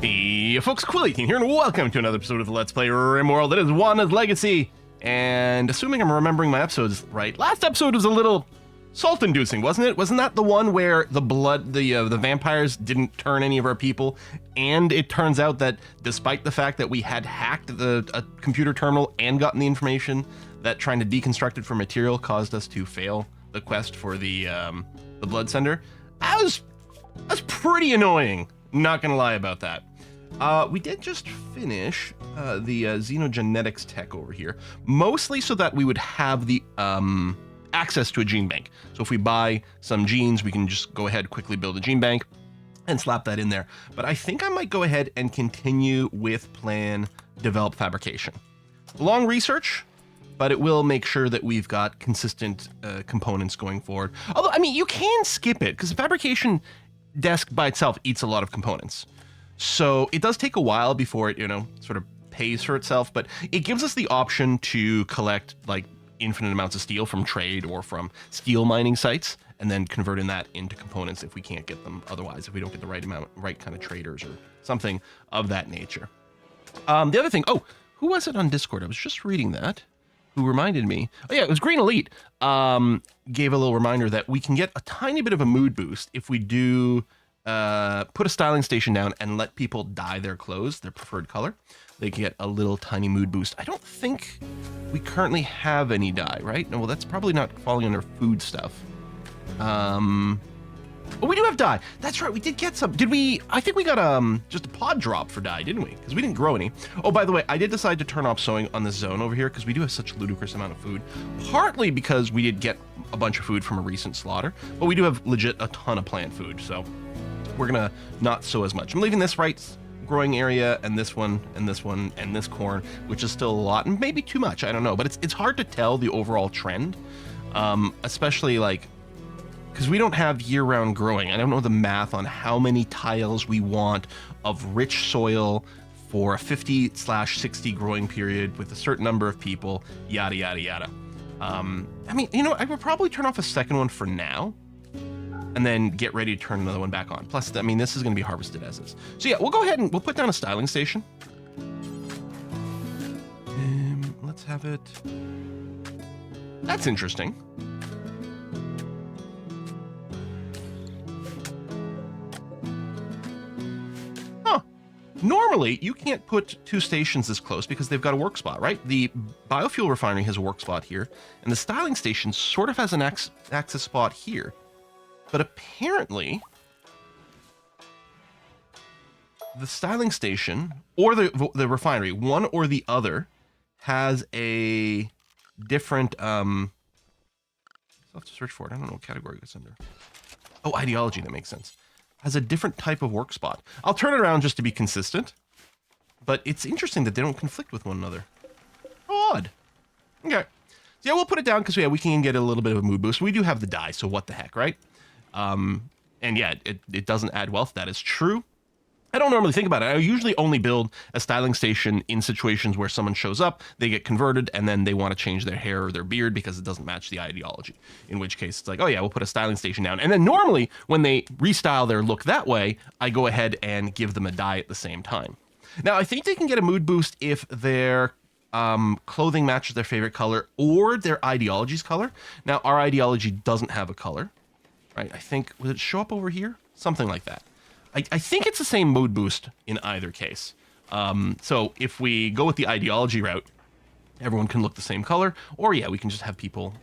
Hey folks, Quill18 here, and welcome to another episode of the Let's Play RIMWORLD. It is Wanda's Legacy, and assuming I'm remembering my episodes right, last episode was a little salt-inducing, wasn't it? Wasn't that the one where the vampires didn't turn any of our people, and it turns out that despite the fact that we had hacked a computer terminal and gotten the information, that trying to deconstruct it for material caused us to fail the quest for the blood sender? That was pretty annoying. Not gonna lie about that. We did just finish the xenogenetics tech over here, mostly so that we would have the access to a gene bank. So if we buy some genes, we can just go ahead, quickly build a gene bank and slap that in there. But I think I might go ahead and continue with plan develop fabrication. Long research, but it will make sure that we've got consistent components going forward. Although, I mean, you can skip it because the fabrication desk by itself eats a lot of components. So it does take a while before it, sort of pays for itself, but it gives us the option to collect like infinite amounts of steel from trade or from steel mining sites, and then converting that into components if we can't get them otherwise, if we don't get the right kind of traders or something of that nature. The other thing, who was it on Discord? I was just reading that, who reminded me. Oh yeah, it was Green Elite. Gave a little reminder that we can get a tiny bit of a mood boost if we do put a styling station down and let people dye their clothes, their preferred color. They can get a little tiny mood boost. I don't think we currently have any dye, right? No, well, that's probably not falling under food stuff. Oh, we do have dye. That's right, we did get some. Did we? I think we got just a pod drop for dye, didn't we? Because we didn't grow any. Oh, by the way, I did decide to turn off sowing on the zone over here because we do have such a ludicrous amount of food. Partly because we did get a bunch of food from a recent slaughter, but we do have legit a ton of plant food, so we're gonna not sow as much. I'm leaving this right growing area, and this one, and this one, and this corn, which is still a lot, and maybe too much, I don't know. But it's hard to tell the overall trend, especially like, because we don't have year-round growing. I don't know the math on how many tiles we want of rich soil for a 50/60 growing period with a certain number of people, yada, yada, yada. I mean, I would probably turn off a second one for now and then get ready to turn another one back on. Plus, I mean, this is going to be harvested as is. So yeah, we'll go ahead and we'll put down a styling station. Let's have it. That's interesting. Normally, you can't put two stations this close because they've got a work spot, right? The biofuel refinery has a work spot here, and the styling station sort of has an access spot here. But apparently, the styling station or the refinery, one or the other, has a different. I'll have to search for it. I don't know what category it's under. Oh, ideology. That makes sense. Has a different type of work spot. I'll turn it around just to be consistent, but it's interesting that they don't conflict with one another. Odd. Okay. So yeah, we'll put it down because we can get a little bit of a mood boost. We do have the dye, so what the heck, right? And yeah, it doesn't add wealth. That is true. I don't normally think about it. I usually only build a styling station in situations where someone shows up, they get converted, and then they want to change their hair or their beard because it doesn't match the ideology. In which case, it's like, oh yeah, we'll put a styling station down. And then normally, when they restyle their look that way, I go ahead and give them a dye at the same time. Now, I think they can get a mood boost if their clothing matches their favorite color or their ideology's color. Now, our ideology doesn't have a color, right? I think, would it show up over here? Something like that. I think it's the same mood boost in either case. So if we go with the ideology route, everyone can look the same color, or yeah, we can just have people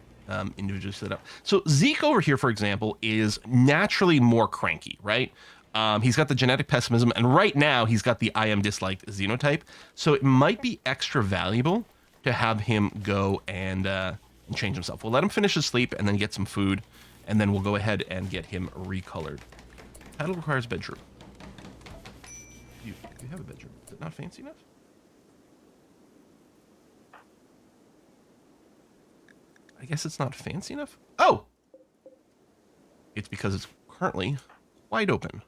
individually set up. So Zeke over here, for example, is naturally more cranky, right? He's got the genetic pessimism, and right now he's got the I am disliked xenotype. So it might be extra valuable to have him go and change himself. We'll let him finish his sleep and then get some food, and then we'll go ahead and get him recolored. Title requires bedroom. You have a bedroom. Is it not fancy enough? I guess it's not fancy enough. Oh! It's because it's currently wide open.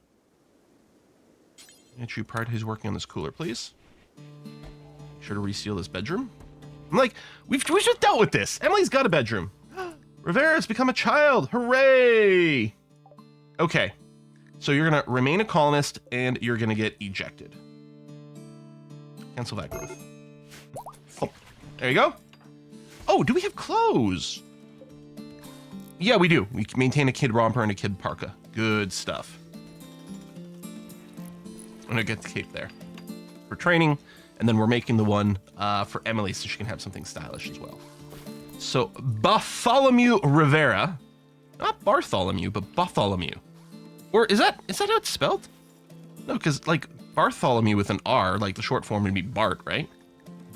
Entry part who's working on this cooler, please. Make sure to reseal this bedroom. I'm like, we've just dealt with this. Emily's got a bedroom. Rivera's become a child. Hooray! Okay. So you're going to remain a colonist, and you're going to get ejected. Cancel that growth. Oh, there you go. Oh, do we have clothes? Yeah, we do. We can maintain a kid romper and a kid parka. Good stuff. I'm going to get the cape there for training, and then we're making the one for Emily so she can have something stylish as well. So Bartholomew Rivera, not Bartholomew, but Bartholomew. Or is that how it's spelled? No, because like Bartholomew with an R, like the short form would be Bart, right?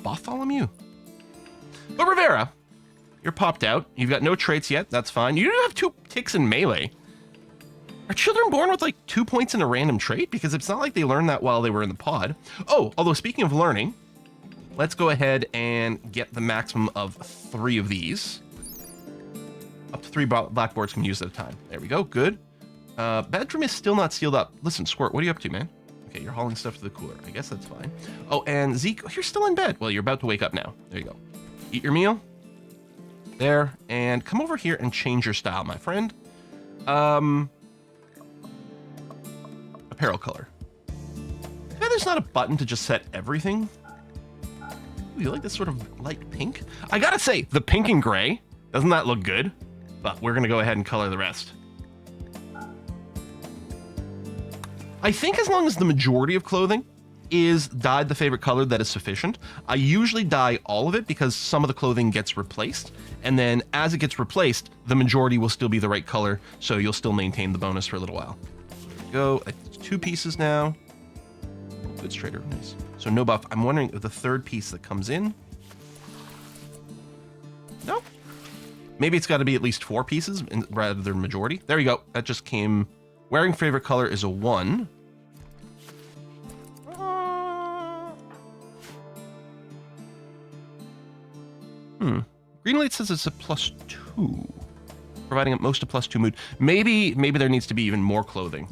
Bartholomew. But Rivera, you're popped out. You've got no traits yet. That's fine. You do have 2 ticks in melee. Are children born with like 2 points in a random trait? Because it's not like they learned that while they were in the pod. Oh, although speaking of learning, let's go ahead and get the maximum of 3 of these. Up to 3 blackboards can be used at a time. There we go. Good. Bedroom is still not sealed up. Listen, Squirt, what are you up to, man? Okay, you're hauling stuff to the cooler. I guess that's fine. Oh, and Zeke, you're still in bed. Well, you're about to wake up now. There you go. Eat your meal. There. And come over here and change your style, my friend. Apparel color. Yeah, there's not a button to just set everything. Ooh, you like this sort of light pink? I gotta say, the pink and gray, doesn't that look good? But we're gonna go ahead and color the rest. I think as long as the majority of clothing is dyed the favorite color, that is sufficient. I usually dye all of it because some of the clothing gets replaced, and then as it gets replaced, the majority will still be the right color, so you'll still maintain the bonus for a little while. There we go. It's 2 pieces now. Good straighter, nice. So no buff. I'm wondering if the 3rd piece that comes in. No. Maybe it's got to be at least 4 pieces rather than majority. There you go. That just came. Wearing favorite color is a 1. Greenlight says it's a +2, providing at most a +2 mood. Maybe there needs to be even more clothing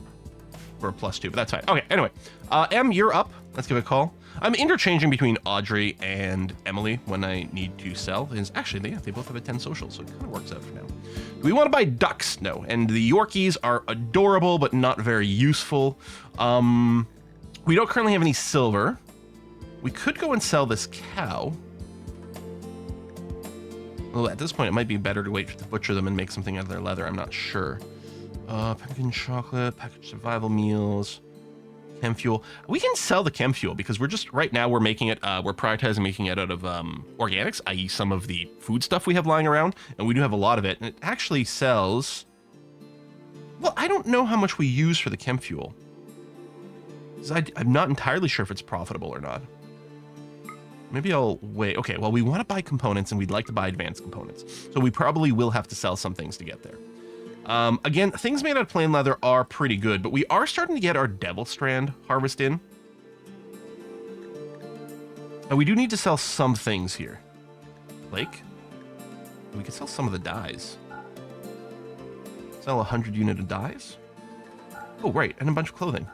for a +2, but that's fine. Okay, anyway, Em, you're up. Let's give it a call. I'm interchanging between Audrey and Emily when I need to sell. Actually, they both have a 10 social, so it kind of works out for now. Do we want to buy ducks? No. And the Yorkies are adorable, but not very useful. We don't currently have any silver. We could go and sell this cow. Well, at this point, it might be better to wait to butcher them and make something out of their leather. I'm not sure. Pumpkin chocolate, packaged survival meals, chem fuel. We can sell the chem fuel because right now we're making it, we're prioritizing making it out of organics, i.e. some of the food stuff we have lying around, and we do have a lot of it, and it actually sells. Well, I don't know how much we use for the chem fuel. I'm not entirely sure if it's profitable or not. Maybe I'll wait. Okay, well, we want to buy components and we'd like to buy advanced components. So we probably will have to sell some things to get there. Again, things made out of plain leather are pretty good, but we are starting to get our Devil Strand harvest in. And we do need to sell some things here. Blake? We can sell some of the dyes. Sell 100 unit of dyes? Oh, right, and a bunch of clothing.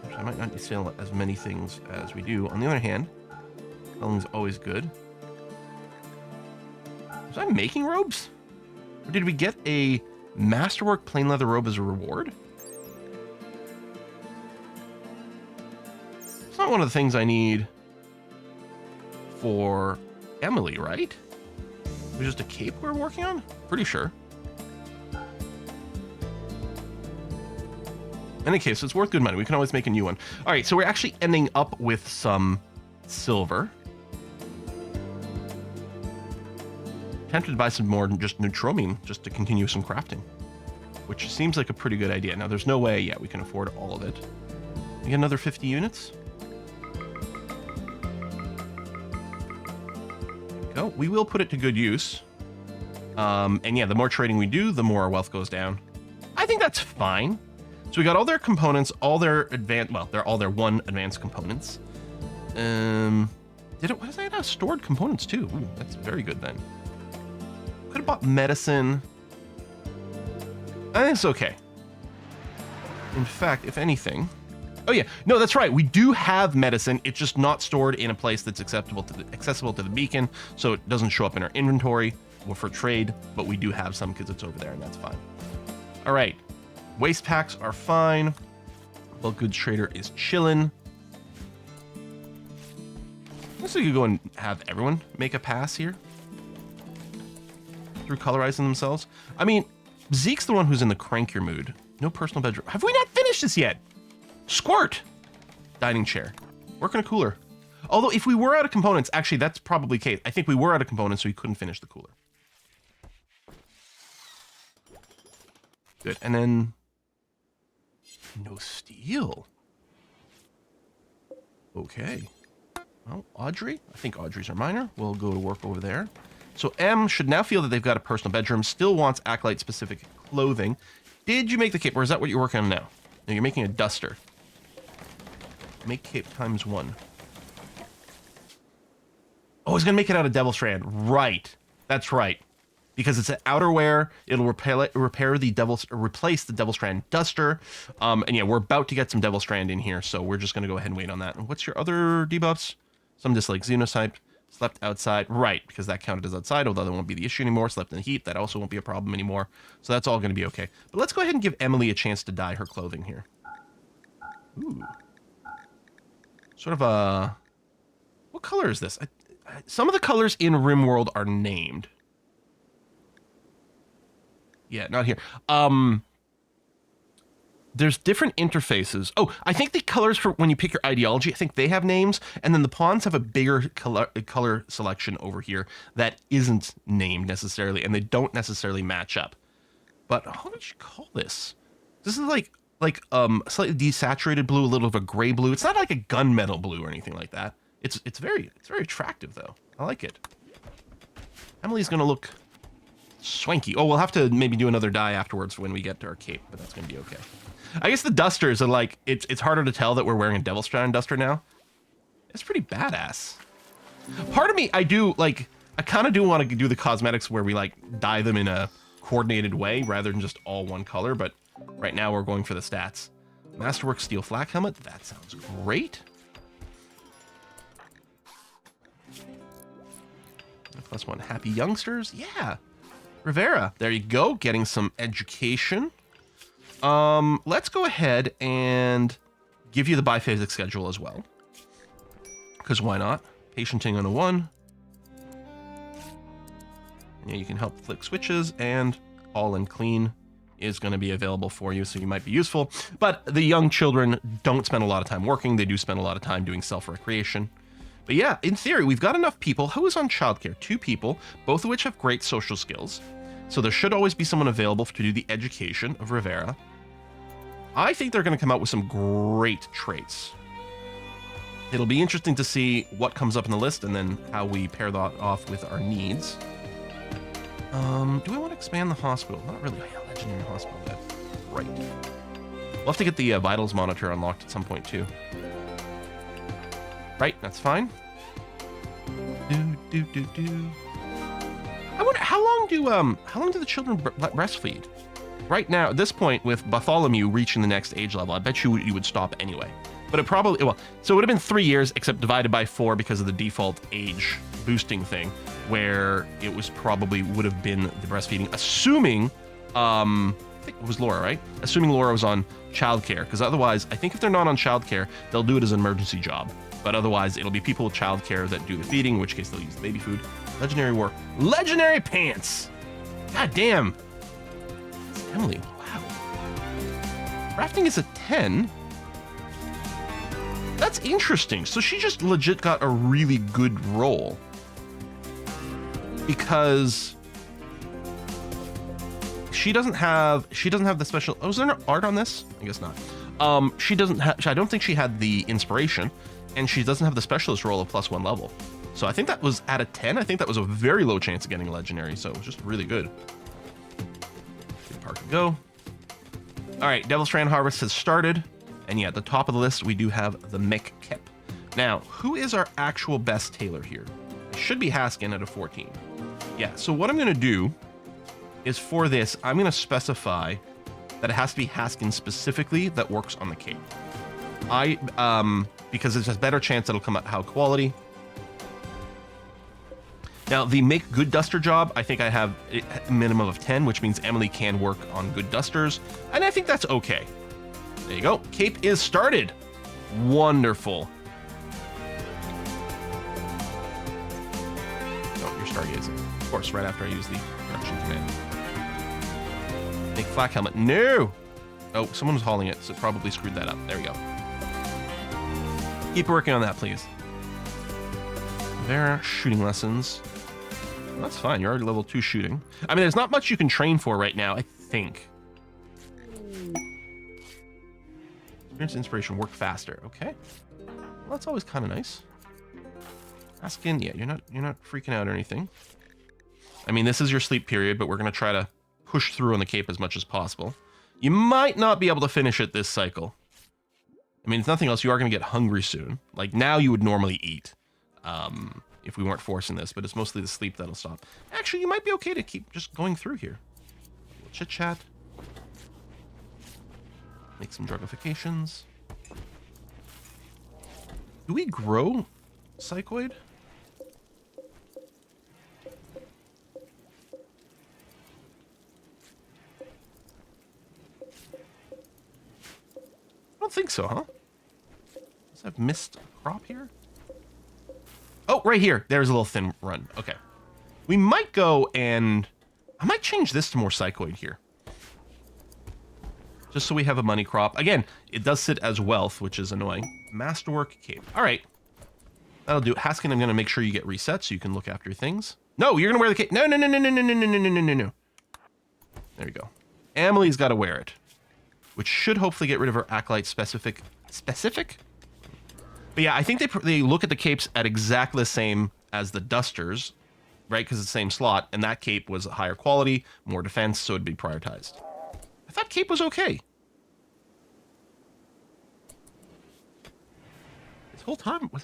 Which I might not sell as many things as we do. On the other hand, selling's always good. Was I making robes? Or did we get a masterwork plain leather robe as a reward? It's not one of the things I need for Emily, right? It was just a cape we're working on? Pretty sure. In any case, it's worth good money. We can always make a new one. All right, so we're actually ending up with some silver. Tempted to buy some more just neutromine just to continue some crafting, which seems like a pretty good idea. Now, there's no way yet we can afford all of it. We get another 50 units. Go. We will put it to good use. And yeah, the more trading we do, the more our wealth goes down. I think that's fine. So we got all their components, all their advanced, well, they're all their 1 advanced components. What does that have? Stored components too. Ooh, that's very good then. Could have bought medicine. I think it's okay. In fact, if anything, oh yeah, no, that's right. We do have medicine. It's just not stored in a place that's accessible to the beacon, so it doesn't show up in our inventory or for trade. But we do have some because it's over there, and that's fine. All right. Waste packs are fine. Bulk goods trader is chillin'. So you could go and have everyone make a pass here through colorizing themselves. I mean, Zeke's the one who's in the crankier mood. No personal bedroom. Have we not finished this yet? Squirt. Dining chair. Working a cooler. Although if we were out of components, actually that's probably the case. I think we were out of components, so we couldn't finish the cooler. Good. And then no steel. Okay. Well, Audrey. I think Audrey's our minor. We'll go to work over there. So M should now feel that they've got a personal bedroom. Still wants Acolyte-specific clothing. Did you make the cape, or is that what you're working on now? No, you're making a duster. Make cape ×1. Oh, it's going to make it out of Devil Strand. Right. That's right. Because it's an outerwear. It'll replace the Devil Strand duster. And yeah, we're about to get some Devil Strand in here, so we're just going to go ahead and wait on that. And what's your other debuffs? Some dislike Xenotype. Slept outside. Right, because that counted as outside, although that won't be the issue anymore. Slept in the heat. That also won't be a problem anymore. So that's all going to be okay. But let's go ahead and give Emily a chance to dye her clothing here. Ooh. Sort of a... What color is this? Some of the colors in RimWorld are named. Yeah, not here. There's different interfaces. Oh, I think the colors for when you pick your ideology, I think they have names, and then the pawns have a bigger color selection over here that isn't named necessarily, and they don't necessarily match up. But how would you call this? This is like slightly desaturated blue, a little of a gray blue. It's not like a gunmetal blue or anything like that. It's very attractive though. I like it. Emily's gonna look swanky. Oh, we'll have to maybe do another dye afterwards when we get to our cape, but that's gonna be okay. I guess the dusters are like, it's harder to tell that we're wearing a Devil Strand duster now. It's pretty badass. Part of me, I kind of do want to do the cosmetics where we like dye them in a coordinated way rather than just all one color, but right now we're going for the stats. Masterwork steel flak helmet, that sounds great. +1 happy youngsters, yeah. Rivera, there you go, getting some education. Let's go ahead and give you the biphasic schedule as well. Because why not? Patienting 101. Yeah, you can help flick switches, and all and clean is going to be available for you, so you might be useful. But the young children don't spend a lot of time working. They do spend a lot of time doing self-recreation. But yeah, in theory, we've got enough people. Who is on childcare? 2 people, both of which have great social skills. So there should always be someone available to do the education of Rivera. I think they're going to come out with some great traits. It'll be interesting to see what comes up in the list and then how we pair that off with our needs. Do we want to expand the hospital? Not really. Oh, yeah, legendary hospital bed. Right. We'll have to get the vitals monitor unlocked at some point too. Right, that's fine. I wonder how long do the children breastfeed? Right now, at this point, with Bartholomew reaching the next age level, I bet you would stop anyway. But it probably, well, so it would have been 3 years, except divided by 4 because of the default age boosting thing, where it was probably would have been the breastfeeding, assuming, I think it was Laura, right? Assuming Laura was on childcare, because otherwise, I think if they're not on childcare, they'll do it as an emergency job. But otherwise, it'll be people with childcare that do the feeding, in which case they'll use the baby food. Legendary work. Legendary pants! God damn. Emily, wow. Crafting is a 10. That's interesting. So she just legit got a really good roll. Because she doesn't have the special. Oh, is there no art on this? I guess not. She doesn't have, I don't think she had the inspiration, and she doesn't have the specialist roll of +1 level. So I think that was at a 10. I think that was a very low chance of getting legendary. So it was just really good. Good part to go. All right, Devil Strand Harvest has started. And yeah, at the top of the list, we do have the Mech Kep. Now, who is our actual best tailor here? It should be Haskin at a 14. Yeah, so what I'm going to do is for this, I'm going to specify that it has to be Haskin specifically that works on the cape. Because there's a better chance it'll come out high quality. Now, the make good duster job, I think I have a minimum of 10, which means Emily can work on good dusters, and I think that's okay. There you go. Cape is started. Wonderful. Oh, you're stargazing. Of course, right after I use the production command. Make flak helmet. No! Oh, someone was hauling it, so it probably screwed that up. There we go. Keep working on that, please. There, shooting lessons. Well, that's fine. You're already level 2 shooting. I mean, there's not much you can train for right now, I think. Experience inspiration, work faster. Okay. Well, that's always kind of nice. Askin, yeah, you're not freaking out or anything. I mean, this is your sleep period, but we're going to try to push through on the cape as much as possible. You might not be able to finish it this cycle. I mean, if nothing else, you are going to get hungry soon. Like, now you would normally eat. If we weren't forcing this, but it's mostly the sleep that'll stop. Actually, you might be okay to keep just going through here. Chit chat. Make some drugifications. Do we grow psychoid? I don't think so, huh? Does that have missed a crop here? Oh, right here. There's a little thin run. Okay. We might go and... I might change this to more psychoid here. Just so we have a money crop. Again, it does sit as wealth, which is annoying. Masterwork cape. All right. That'll do it. Haskin, I'm going to make sure you get reset so you can look after things. No, you're going to wear the cape. No, no, no, no, no, no, no, no, no, no, no, no. There you go. Emily's got to wear it. Which should hopefully get rid of her acolyte specific... Specific? But yeah, I think they look at the capes at exactly the same as the dusters, right? Because it's the same slot, and that cape was higher quality, more defense, so it'd be prioritized. I thought cape was okay. This whole time, was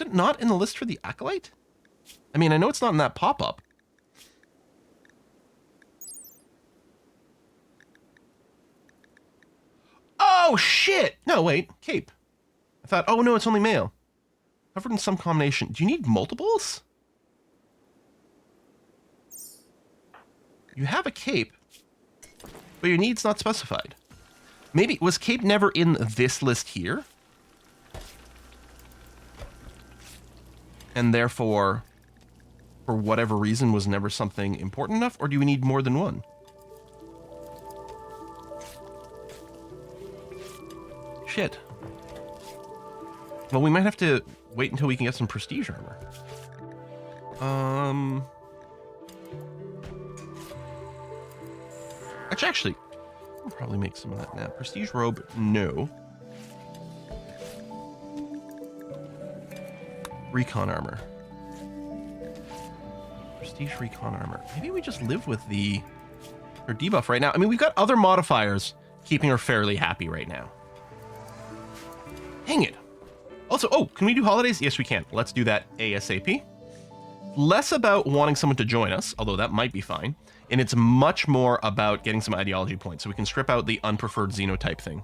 it not in the list for the acolyte? I mean, I know it's not in that pop-up. Oh, shit! No, wait, cape. I thought, oh no, it's only male. Covered in some combination. Do you need multiples? You have a cape, but your need's not specified. Maybe, was cape never in this list here? And therefore, for whatever reason, was never something important enough? Or do we need more than one? Shit. Well, we might have to wait until we can get some prestige armor. Actually, we'll probably make some of that now. Prestige robe, no. Recon armor. Prestige recon armor. Maybe we just live with her debuff right now. I mean, we've got other modifiers keeping her fairly happy right now. Dang it. Also, oh, can we do holidays? Yes, we can. Let's do that ASAP. Less about wanting someone to join us, although that might be fine. And it's much more about getting some ideology points, so we can strip out the unpreferred xenotype thing.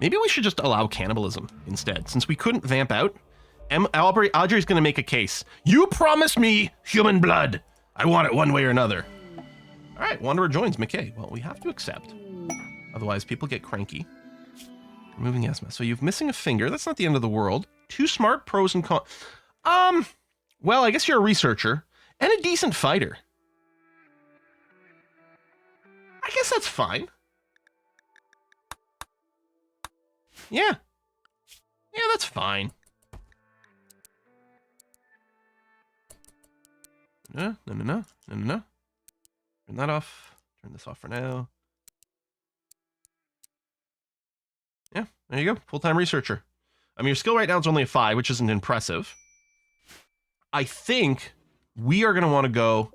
Maybe we should just allow cannibalism instead, since we couldn't vamp out. Audrey's going to make a case. You promised me human blood. I want it one way or another. All right, Wanderer joins McKay. Well, we have to accept. Otherwise, people get cranky. Removing asthma. So you've missing a finger. That's not the end of the world. Too smart, pros and cons. Well, I guess you're a researcher and a decent fighter. I guess that's fine. Yeah. Yeah, that's fine. No. Turn that off. Turn this off for now. Yeah, there you go. Full-time researcher. I mean, your skill right now is only a 5, which isn't impressive. I think we are going to want to go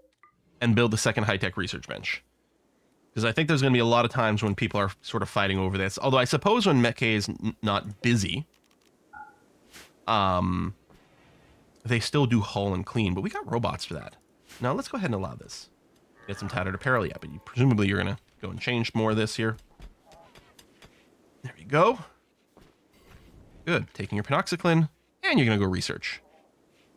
and build the second high-tech research bench. Because I think there's going to be a lot of times when people are sort of fighting over this. Although I suppose when Mekke is not busy, they still do haul and clean. But we got robots for that. Now let's go ahead and allow this. Get some tattered apparel. Yeah, but presumably you're going to go and change more of this here. There you go. Good. Taking your penoxyclin, and you're going to go research.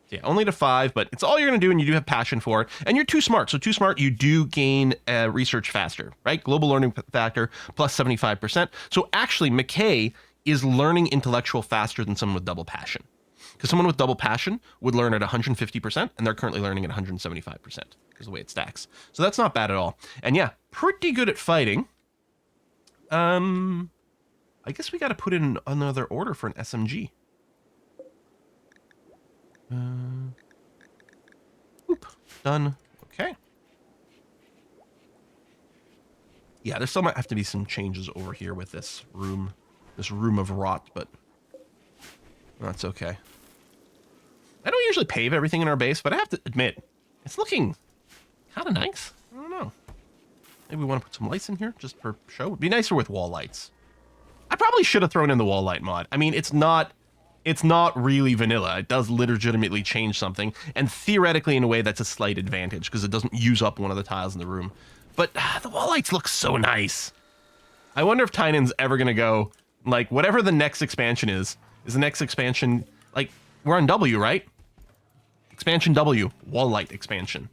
Yeah, only to 5, but it's all you're going to do, and you do have passion for it. And you're too smart. So too smart, you do gain research faster, right? Global learning factor plus 75%. So actually, McKay is learning intellectual faster than someone with double passion. Because someone with double passion would learn at 150%, and they're currently learning at 175%, is the way it stacks. So that's not bad at all. And yeah, pretty good at fighting. I guess we got to put in another order for an SMG. Oop, done. Okay. Yeah, there still might have to be some changes over here with this room of rot, but that's okay. I don't usually pave everything in our base, but I have to admit, it's looking kind of nice. I don't know. Maybe we want to put some lights in here just for show. It'd be nicer with wall lights. I probably should have thrown in the wall light mod. I mean, it's not really vanilla. It does legitimately change something, and theoretically in a way that's a slight advantage because it doesn't use up one of the tiles in the room. But the wall lights look so nice. I wonder if Tynan's ever going to go, like, whatever the next expansion is the next expansion, like, we're on W, right? Expansion W, wall light expansion.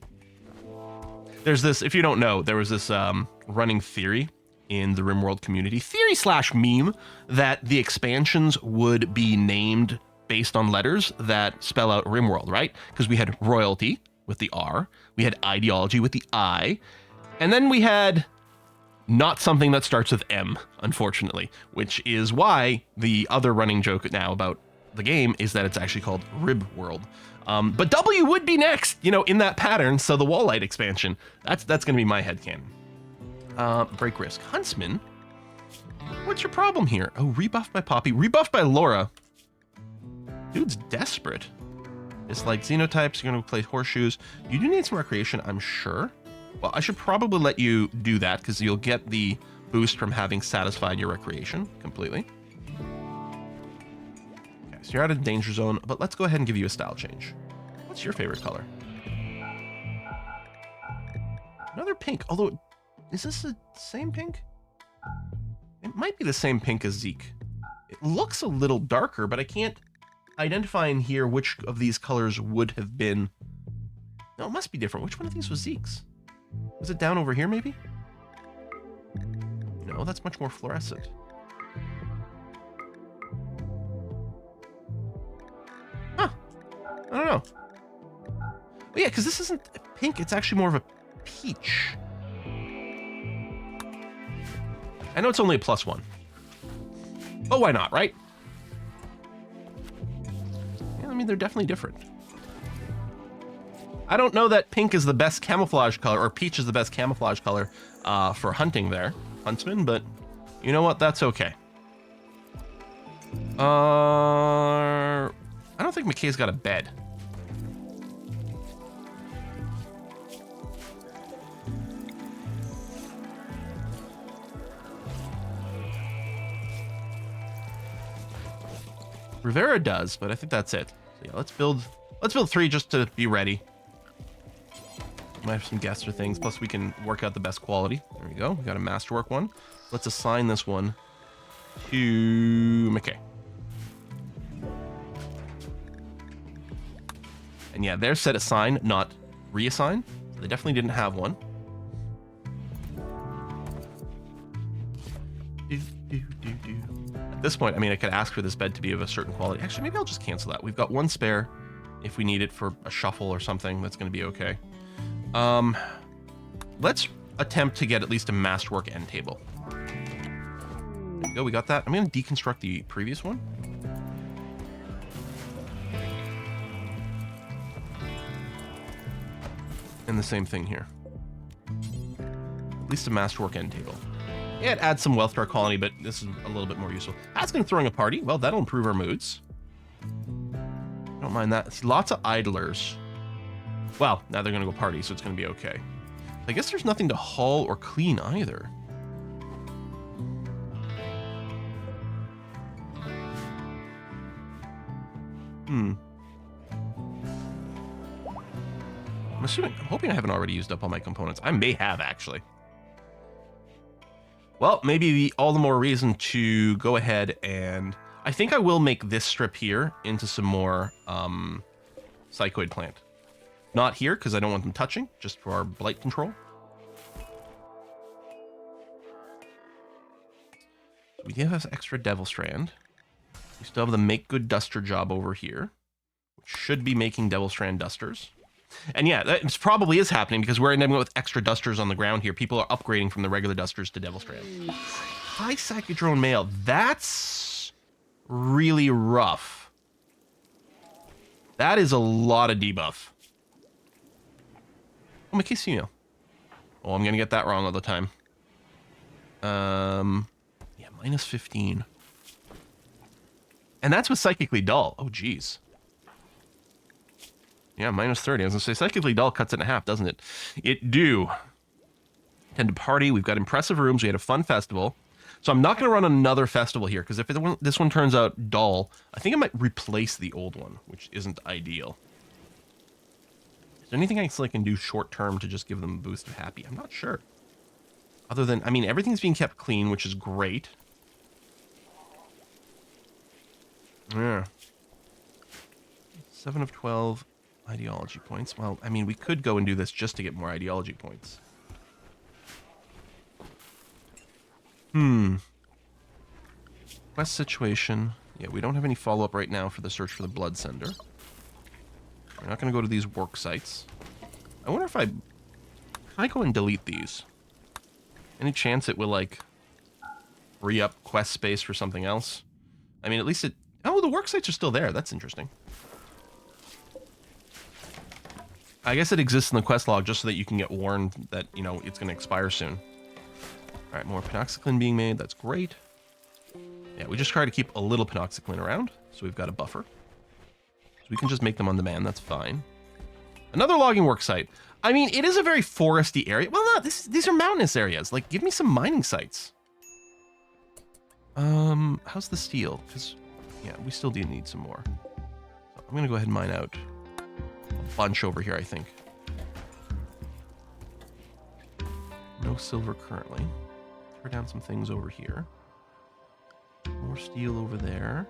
There's this, if you don't know, there was this running theory in the RimWorld community, theory/meme, that the expansions would be named based on letters that spell out RimWorld, right? Because we had royalty with the R, we had ideology with the I, and then we had not something that starts with M, unfortunately, which is why the other running joke now about the game is that it's actually called RIMWORLD. But W would be next, you know, in that pattern, so the wall light expansion, that's going to be my headcanon. Break risk. Huntsman? What's your problem here? Oh, rebuffed by Poppy. Rebuffed by Laura. Dude's desperate. It's like xenotypes, you're going to play horseshoes. You do need some recreation, I'm sure. Well, I should probably let you do that because you'll get the boost from having satisfied your recreation completely. Okay, so you're out of the danger zone, but let's go ahead and give you a style change. What's your favorite color? Another pink, although... Is this the same pink? It might be the same pink as Zeke. It looks a little darker, but I can't identify in here which of these colors would have been... No, it must be different. Which one of these was Zeke's? Was it down over here, maybe? No, that's much more fluorescent. Huh. I don't know. Oh, yeah, because this isn't pink. It's actually more of a peach. I know it's only a +1. But why not, right? Yeah, I mean, they're definitely different. I don't know that pink is the best camouflage color, or peach is the best camouflage color for hunting there, Huntsman, but you know what? That's okay. I don't think McKay's got a bed. Rivera does, but I think that's it. So yeah, let's build 3 just to be ready. Might have some guests or things, plus we can work out the best quality. There we go. We got a masterwork one. Let's assign this one to McKay. And yeah, they're set assign, not reassign. They definitely didn't have one. At this point, I mean, I could ask for this bed to be of a certain quality. Actually, maybe I'll just cancel that. We've got one spare if we need it for a shuffle or something. That's going to be okay. Let's attempt to get at least a masterwork end table. There we go, we got that. I'm going to deconstruct the previous one. And the same thing here. At least a masterwork end table. Yeah, it adds some wealth to our colony, but this is a little bit more useful. Asking throwing a party. Well, that'll improve our moods. Don't mind that. It's lots of idlers. Well, now they're going to go party, so it's going to be okay. I guess there's nothing to haul or clean either. I'm hoping I haven't already used up all my components. I may have, actually. Well, maybe all the more reason to go ahead and... I think I will make this strip here into some more Psychoid plant. Not here, because I don't want them touching, just for our blight control. We do have extra Devil Strand. We still have the Make Good Duster job over here, which should be making Devil Strand dusters. And yeah, that probably is happening because we're ending up with extra dusters on the ground here. People are upgrading from the regular dusters to Devil Strand. High Psychodrone Mail. That's really rough. That is a lot of debuff. Oh, Makisio. Oh, I'm going to get that wrong all the time. Yeah, minus 15. And that's with Psychically Dull. Oh, geez. Yeah, minus 30. I was going to say, Psychically Dull cuts it in half, doesn't it? It do. Tend to party. We've got impressive rooms. We had a fun festival. So I'm not going to run another festival here, because if this one turns out dull, I think I might replace the old one, which isn't ideal. Is there anything else I can do short-term to just give them a boost of happy? I'm not sure. Other than, I mean, everything's being kept clean, which is great. Yeah. 7 of 12 ideology points. Well, I mean, we could go and do this just to get more ideology points. Quest situation. Yeah, we don't have any follow-up right now for the search for the Blood Sender. We're not going to go to these work sites. I wonder if can I go and delete these? Any chance it will, like, free up quest space for something else? I mean, at least it... Oh, the work sites are still there. That's interesting. I guess it exists in the quest log just so that you can get warned that, you know, it's going to expire soon. All right, more Penoxyclin being made. That's great. Yeah, we just try to keep a little Penoxyclin around, so we've got a buffer. So we can just make them on demand. That's fine. Another logging work site. I mean, it is a very foresty area. Well, no, these are mountainous areas. Like, give me some mining sites. How's the steel? Because, yeah, we still do need some more. So I'm going to go ahead and mine out a bunch over here, I think. No silver currently. Tear down some things over here. More steel over there.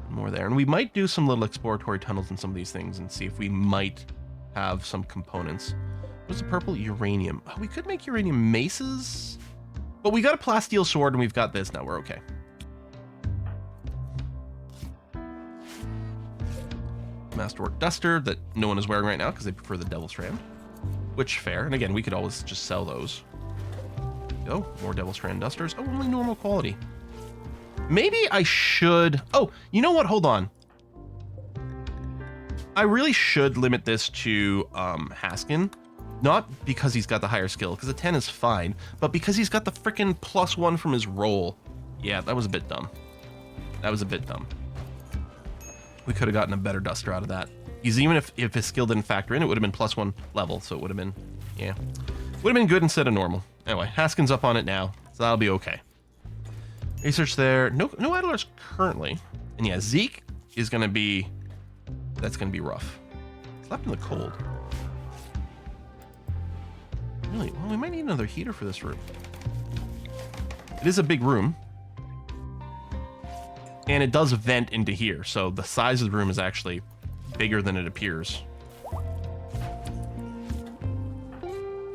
More there. And we might do some little exploratory tunnels in some of these things and see if we might have some components. What's the purple? Uranium. Oh, we could make uranium maces. But we got a plasteel sword and we've got this. Now we're okay. Masterwork duster that no one is wearing right now because they prefer the Devil Strand. Which, fair. And again, we could always just sell those. Go. More Devil Strand dusters. Oh, only normal quality. Maybe I should... Oh, you know what? Hold on. I really should limit this to Haskin. Not because he's got the higher skill, because a 10 is fine, but because he's got the frickin' +1 from his roll. Yeah, that was a bit dumb. That was a bit dumb. We could have gotten a better duster out of that. Because even if his skill didn't factor in, it would have been +1 level, so it would have been... Yeah. Would have been good instead of normal. Anyway, Haskin's up on it now, so that'll be okay. Research there. No idlers currently. And yeah, Zeke is going to be... That's going to be rough. Slept in the cold. Really? Well, we might need another heater for this room. It is a big room. And it does vent into here, so the size of the room is actually bigger than it appears.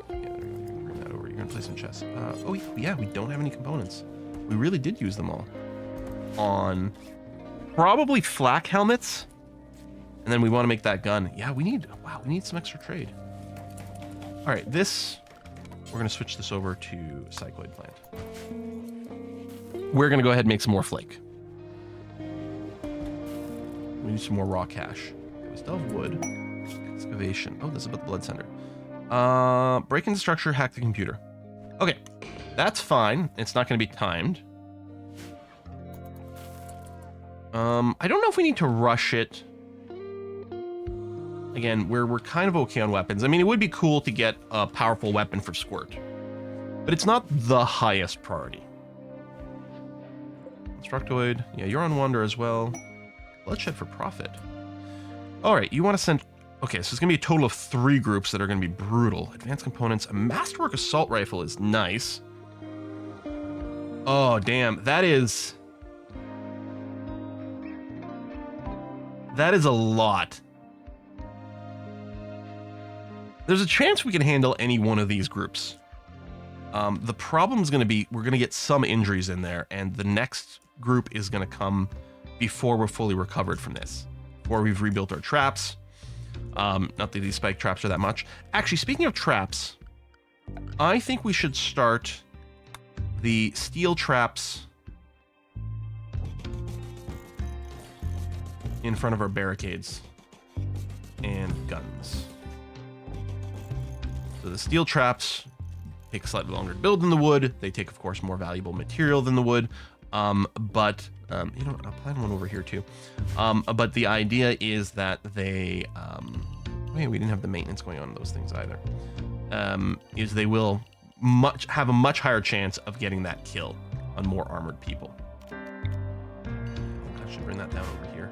Bring that over. You're going to play some chess. Oh, yeah, we don't have any components. We really did use them all. On probably flak helmets. And then we want to make that gun. Yeah, we need some extra trade. All right, we're going to switch this over to Psychoid Plant. We're going to go ahead and make some more flake. We need some more raw cash. We still have wood. Excavation. Oh, this is about the blood center. Break into structure, hack the computer. Okay, that's fine. It's not going to be timed. I don't know if we need to rush it. Again, we're kind of okay on weapons. I mean, it would be cool to get a powerful weapon for Squirt, but it's not the highest priority. Constructoid. Yeah, you're on Wanda as well. Bloodshed for profit. All right, you want to send... Okay, so it's going to be a total of 3 groups that are going to be brutal. Advanced components. A Masterwork assault rifle is nice. Oh, damn. That is... That is a lot. There's a chance we can handle any one of these groups. The problem is going to be we're going to get some injuries in there, and the next group is going to come before we're fully recovered from this, before we've rebuilt our traps. Not that these spike traps are that much. Actually, speaking of traps, I think we should start the steel traps in front of our barricades and guns. So the steel traps take slightly longer to build than the wood. They take, of course, more valuable material than the wood. But you know, I'll plan one over here too. But the idea is that they, we didn't have the maintenance going on those things either. Is they will have a much higher chance of getting that kill on more armored people. I should bring that down over here.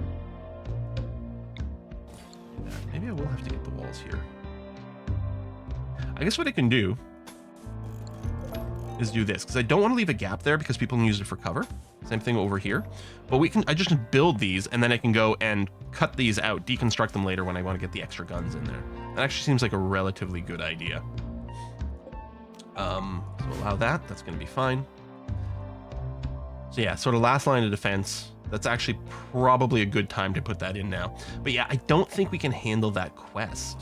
Maybe I will have to get the walls here. I guess what I can do is do this, because I don't want to leave a gap there because people can use it for cover. Same thing over here. But I just build these, and then I can go and cut these out, deconstruct them later when I want to get the extra guns in there. That actually seems like a relatively good idea. So allow that. That's going to be fine. So yeah, sort of last line of defense. That's actually probably a good time to put that in now. But yeah, I don't think we can handle that quest.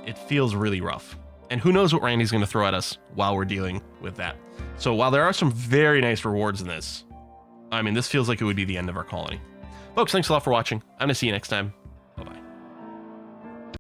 It feels really rough. And who knows what Randy's going to throw at us while we're dealing with that. So while there are some very nice rewards in this, I mean, this feels like it would be the end of our colony. Folks, thanks a lot for watching. I'm going to see you next time. Bye-bye.